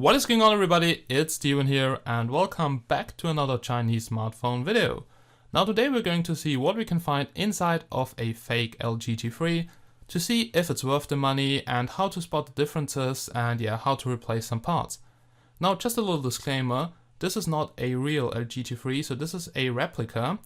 What is going on, everybody? It's Steven here and welcome back to another Chinese smartphone video. Now today we're going to see what we can find inside of a fake LG G3 to see if it's worth the money and how to spot the differences and how to replace some parts. Now just a little disclaimer, this is not a real LG G3, so this is a replica.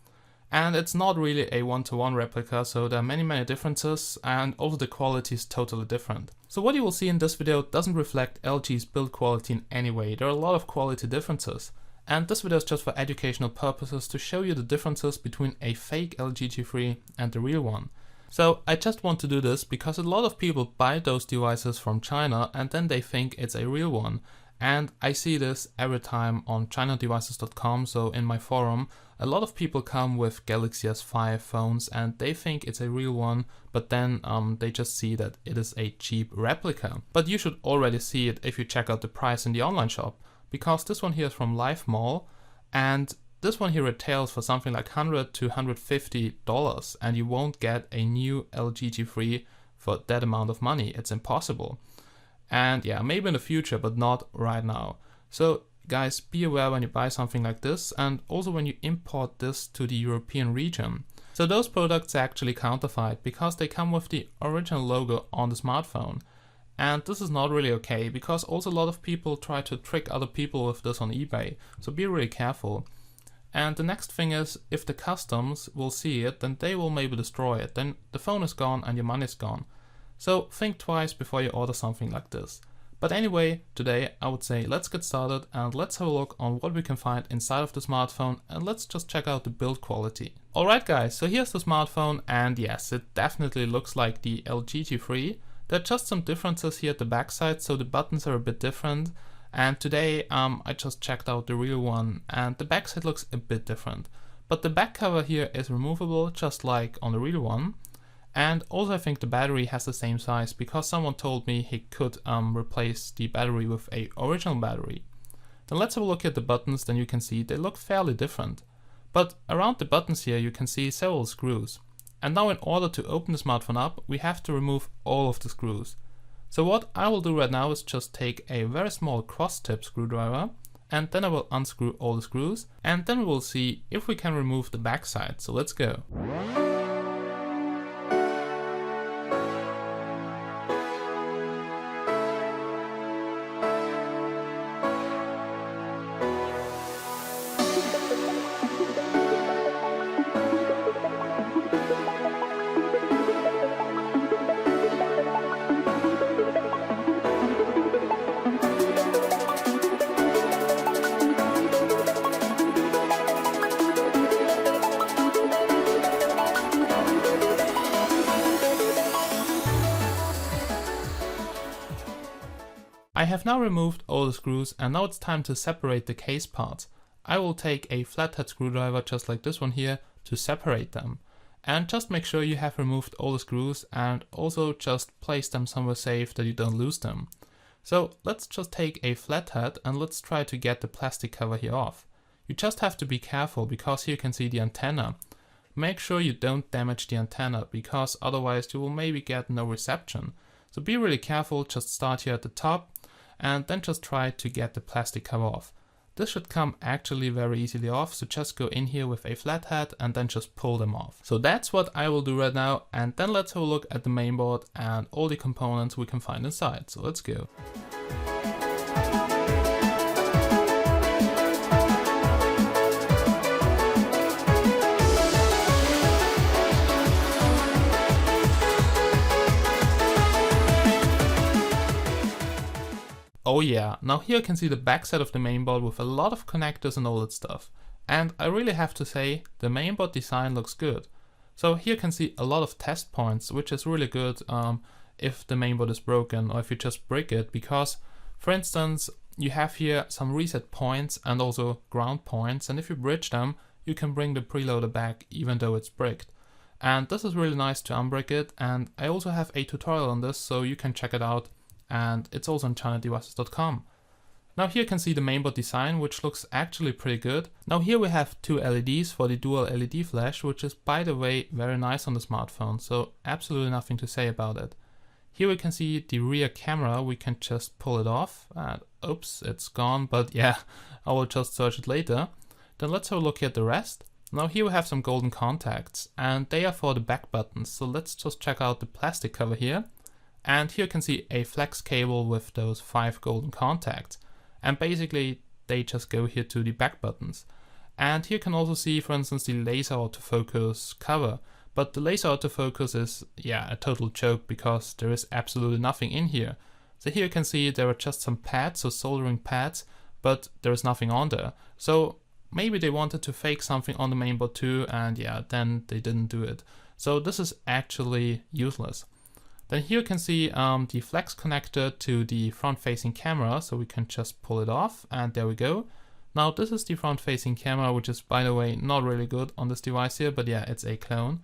And it's not really a one-to-one replica, so there are many differences and also the quality is totally different. So what you will see in this video doesn't reflect LG's build quality in any way. There are a lot of quality differences. And this video is just for educational purposes to show you the differences between a fake LG G3 and the real one. So I just want to do this because a lot of people buy those devices from China and then they think it's a real one. And I see this every time on chinadevices.com, so in my forum, a lot of people come with Galaxy S5 phones and they think it's a real one, but then they just see that it is a cheap replica. But you should already see it if you check out the price in the online shop, because this one here is from Live Mall, and this one here retails for something like $100 to $150, and you won't get a new LG G3 for that amount of money. It's impossible. And maybe in the future, but not right now. So guys, be aware when you buy something like this and also when you import this to the European region. So those products are actually counterfeit because they come with the original logo on the smartphone. And this is not really okay because also a lot of people try to trick other people with this on eBay. So be really careful. And the next thing is, if the customs will see it, then they will maybe destroy it. Then the phone is gone and your money is gone. So think twice before you order something like this. But anyway, today I would say let's get started and let's have a look on what we can find inside of the smartphone and let's just check out the build quality. Alright guys, so here's the smartphone and yes, it definitely looks like the LG G3. There are just some differences here at the backside, so the buttons are a bit different. And today I just checked out the real one and the backside looks a bit different. But the back cover here is removable just like on the real one. And also I think the battery has the same size because someone told me he could replace the battery with a original battery. Then let's have a look at the buttons, then you can see they look fairly different. But around the buttons here you can see several screws. And now in order to open the smartphone up, we have to remove all of the screws. So what I will do right now is just take a very small cross-tip screwdriver and then I will unscrew all the screws and then we will see if we can remove the backside. So let's go. I have now removed all the screws and now it's time to separate the case parts. I will take a flathead screwdriver just like this one here to separate them. And just make sure you have removed all the screws and also just place them somewhere safe that you don't lose them. So let's just take a flathead and let's try to get the plastic cover here off. You just have to be careful because here you can see the antenna. Make sure you don't damage the antenna because otherwise you will maybe get no reception. So be really careful, just start here at the top and then just try to get the plastic cover off. This should come actually very easily off, so just go in here with a flathead and then just pull them off. So that's what I will do right now, and then let's have a look at the mainboard and all the components we can find inside. So let's go. Oh yeah, now here you can see the backside of the mainboard with a lot of connectors and all that stuff. And I really have to say, the mainboard design looks good. So here you can see a lot of test points, which is really good if the mainboard is broken or if you just brick it, because for instance, you have here some reset points and also ground points, and if you bridge them, you can bring the preloader back even though it's bricked. And this is really nice to unbrick it, and I also have a tutorial on this, so you can check it out. And it's also on chinadevices.com. Now here you can see the mainboard design, which looks actually pretty good. Now here we have two LEDs for the dual LED flash, which is by the way very nice on the smartphone, so absolutely nothing to say about it. here we can see the rear camera. We can just pull it off and oops, it's gone, but yeah, I will just search it later. Then let's have a look at the rest. Now here we have some golden contacts and they are for the back buttons. So let's just check out the plastic cover here. And here you can see a flex cable with those 5 golden contacts. And basically they just go here to the back buttons. And here you can also see, for instance, the laser autofocus cover. But the laser autofocus is, yeah, a total joke because there is absolutely nothing in here. So here you can see there are just some pads, so soldering pads, but there is nothing on there. So maybe they wanted to fake something on the mainboard too, and yeah, then they didn't do it. So this is actually useless. Then here you can see the flex connector to the front-facing camera, so we can just pull it off, and there we go. Now this is the front-facing camera, which is, by the way, not really good on this device here, but yeah, it's a clone.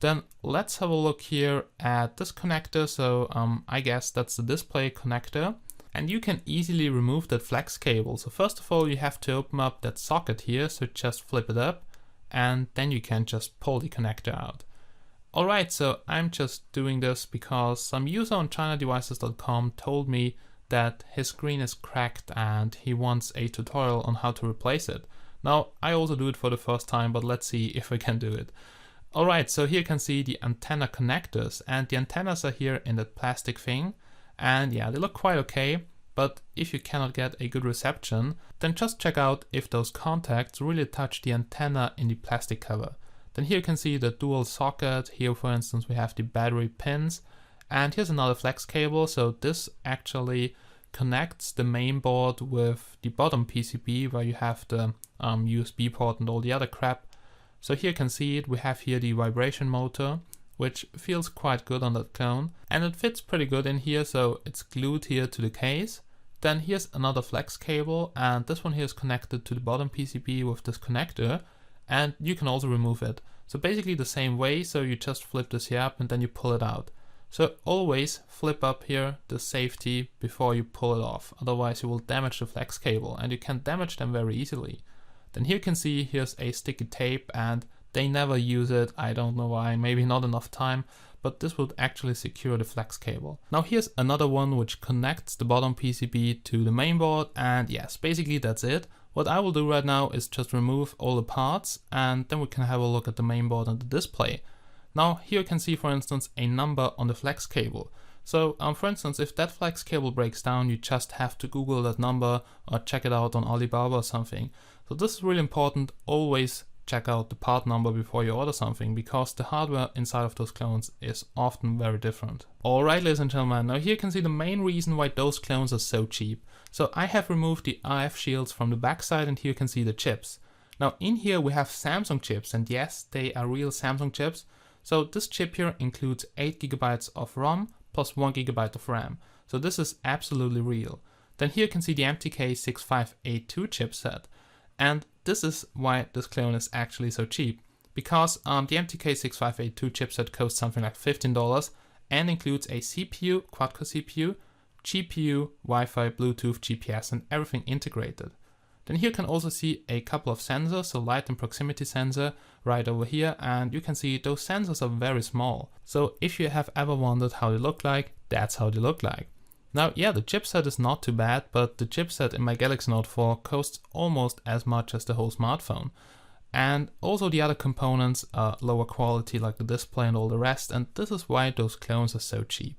Then let's have a look here at this connector. So I guess that's the display connector. And you can easily remove that flex cable. So first of all, you have to open up that socket here. So just flip it up and then you can just pull the connector out. Alright, so I'm just doing this because some user on ChinaDevices.com told me that his screen is cracked and he wants a tutorial on how to replace it. Now, I also do it for the first time, but let's see if we can do it. Alright, so here you can see the antenna connectors, and the antennas are here in that plastic thing. And yeah, they look quite okay, but if you cannot get a good reception, then just check out if those contacts really touch the antenna in the plastic cover. Then here you can see the dual socket. Here, for instance, we have the battery pins, and here's another flex cable. So this actually connects the main board with the bottom PCB where you have the USB port and all the other crap. So here you can see it, we have here the vibration motor, which feels quite good on that clone, and it fits pretty good in here, so it's glued here to the case. Then here's another flex cable, and this one here is connected to the bottom PCB with this connector, and you can also remove it. So basically the same way, so you just flip this here up and then you pull it out. So always flip up here the safety before you pull it off, otherwise you will damage the flex cable, and you can damage them very easily. Then here you can see here's a sticky tape, and they never use it. I don't know why, maybe not enough time, but this would actually secure the flex cable. Now here's another one which connects the bottom PCB to the mainboard, and yes, basically that's it. What I will do right now is just remove all the parts, and then we can have a look at the mainboard and the display. Now here you can see, for instance, a number on the flex cable. So for instance, if that flex cable breaks down, you just have to Google that number or check it out on Alibaba or something. So this is really important. Always check out the part number before you order something, because the hardware inside of those clones is often very different. Alright, ladies and gentlemen, now here you can see the main reason why those clones are so cheap. So I have removed the RF shields from the backside, and here you can see the chips. Now in here we have Samsung chips, and yes, they are real Samsung chips. So this chip here includes 8 GB of ROM plus 1 GB of RAM. So this is absolutely real. Then here you can see the MTK6582 chipset. And this is why this clone is actually so cheap, because the MTK6582 chipset costs something like $15 and includes a CPU, quad-core CPU, GPU, Wi-Fi, Bluetooth, GPS, and everything integrated. Then here you can also see a couple of sensors, so light and proximity sensor right over here, and you can see those sensors are very small. So if you have ever wondered how they look like, that's how they look like. Now, yeah, the chipset is not too bad, but the chipset in my Galaxy Note 4 costs almost as much as the whole smartphone. And also the other components are lower quality, like the display and all the rest, and this is why those clones are so cheap.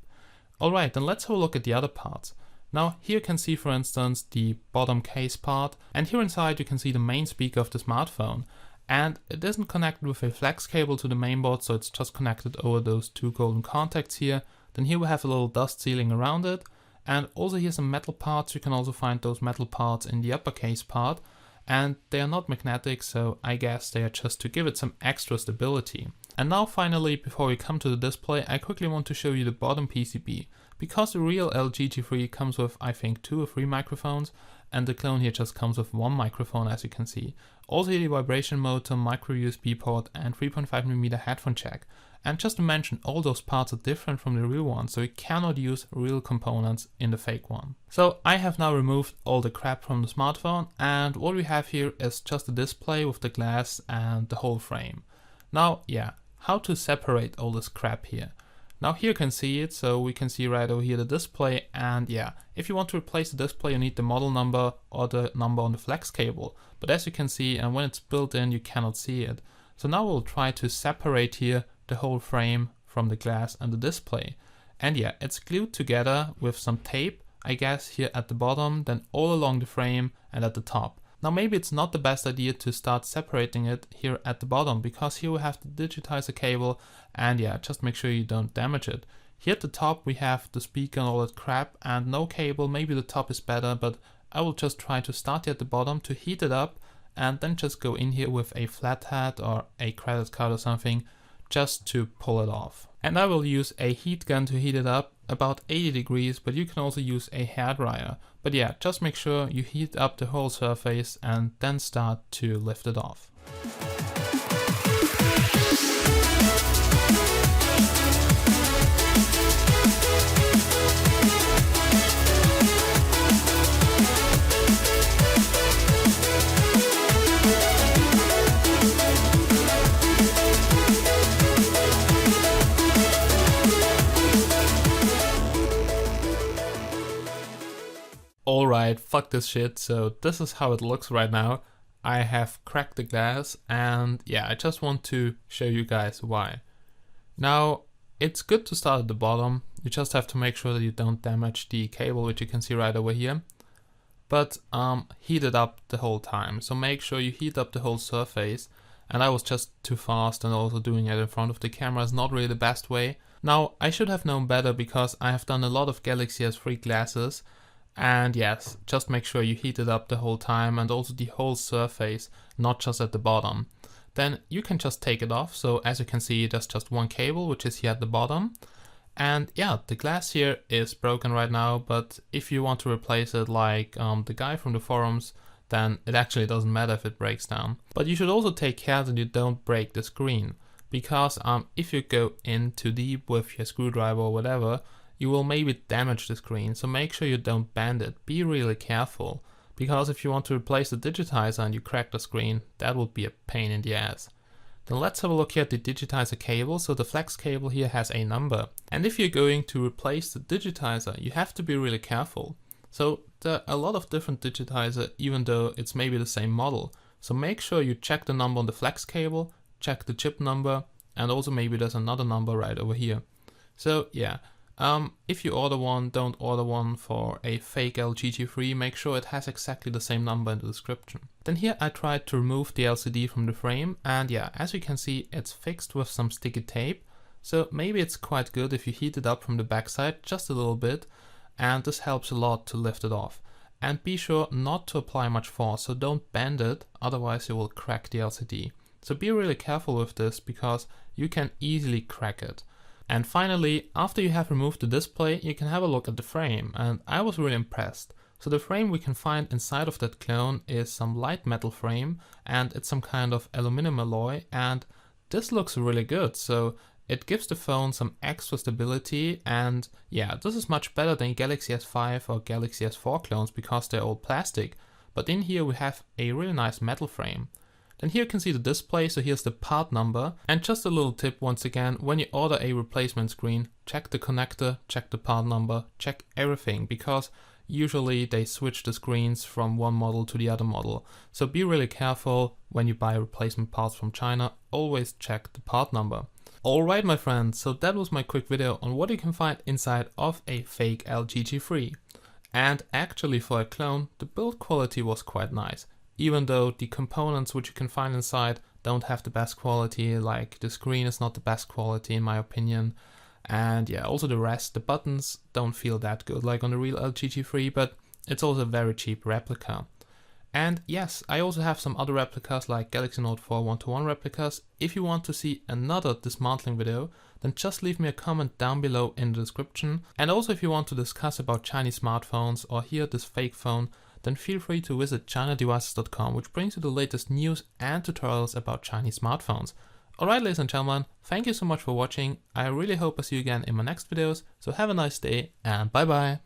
Alright, then let's have a look at the other parts. Now, here you can see, for instance, the bottom case part, and here inside you can see the main speaker of the smartphone. And it isn't connected with a flex cable to the mainboard, so it's just connected over those 2 golden contacts here. Then here we have a little dust sealing around it. And also here's some metal parts. You can also find those metal parts in the uppercase part, and they are not magnetic, so I guess they are just to give it some extra stability. And now finally, before we come to the display, I quickly want to show you the bottom PCB, because the real LG G3 comes with, I think, 2 or 3 microphones, and the clone here just comes with 1 microphone, as you can see. Also the vibration motor, micro USB port, and 3.5mm headphone jack. And just to mention, all those parts are different from the real one, so you cannot use real components in the fake one. So I have now removed all the crap from the smartphone, and what we have here is just a display with the glass and the whole frame. Now, yeah, how to separate all this crap here? Now here you can see it, so we can see right over here the display, and yeah, if you want to replace the display you need the model number or the number on the flex cable. But as you can see, and when it's built in you cannot see it. So now we'll try to separate here the whole frame from the glass and the display. And yeah, it's glued together with some tape, I guess, here at the bottom, then all along the frame and at the top. Now maybe it's not the best idea to start separating it here at the bottom, because here we have the digitizer cable, and yeah, just make sure you don't damage it. Here at the top we have the speaker and all that crap and no cable. Maybe the top is better, but I will just try to start here at the bottom to heat it up and then just go in here with a flathead or a credit card or something just to pull it off. And I will use a heat gun to heat it up, about 80 degrees, but you can also use a hairdryer. But yeah, just make sure you heat up the whole surface and then start to lift it off. Alright, fuck this shit, so this is how it looks right now. I have cracked the glass, and yeah, I just want to show you guys why. Now, it's good to start at the bottom. You just have to make sure that you don't damage the cable, which you can see right over here. But heat it up the whole time, so make sure you heat up the whole surface. And I was just too fast, and also doing it in front of the camera is not really the best way. Now, I should have known better because I have done a lot of Galaxy S3 glasses. And yes, just make sure you heat it up the whole time and also the whole surface, not just at the bottom. Then you can just take it off. So as you can see, there's just one cable, which is here at the bottom. And yeah, the glass here is broken right now, but if you want to replace it like the guy from the forums, then it actually doesn't matter if it breaks down. But you should also take care that you don't break the screen, because if you go in too deep with your screwdriver or whatever, you will maybe damage the screen, so make sure you don't bend it. Be really careful, because if you want to replace the digitizer and you crack the screen, that would be a pain in the ass. Then let's have a look here at the digitizer cable. So the flex cable here has a number, and if you're going to replace the digitizer, you have to be really careful. So there are a lot of different digitizer, even though it's maybe the same model. So make sure you check the number on the flex cable, check the chip number, and also maybe there's another number right over here. So yeah. If you order one, don't order one for a fake LGG3, make sure it has exactly the same number in the description. Then here I tried to remove the LCD from the frame, and yeah, as you can see, it's fixed with some sticky tape. So maybe it's quite good if you heat it up from the backside just a little bit, and this helps a lot to lift it off. And be sure not to apply much force, so don't bend it, otherwise you will crack the LCD. So be really careful with this, because you can easily crack it. And finally, after you have removed the display, you can have a look at the frame, and I was really impressed. So the frame we can find inside of that clone is some light metal frame, and it's some kind of aluminum alloy, and this looks really good. So it gives the phone some extra stability, and yeah, this is much better than Galaxy S5 or Galaxy S4 clones because they're all plastic. But in here we have a really nice metal frame. Then here you can see the display, so here's the part number. And just a little tip once again, when you order a replacement screen, check the connector, check the part number, check everything, because usually they switch the screens from one model to the other model. So be really careful when you buy replacement parts from China, always check the part number. Alright my friends, so that was my quick video on what you can find inside of a fake LGG3. And actually for a clone, the build quality was quite nice. Even though the components which you can find inside don't have the best quality, like the screen is not the best quality in my opinion. And yeah, also the rest, the buttons don't feel that good like on the real LGG3, but it's also a very cheap replica. And yes, I also have some other replicas like Galaxy Note 4 1-to-1 replicas. If you want to see another dismantling video, then just leave me a comment down below in the description. And also if you want to discuss about Chinese smartphones or hear this fake phone, then feel free to visit chinadevices.com, which brings you the latest news and tutorials about Chinese smartphones. Alright ladies and gentlemen, thank you so much for watching. I really hope I see you again in my next videos, so have a nice day and bye bye.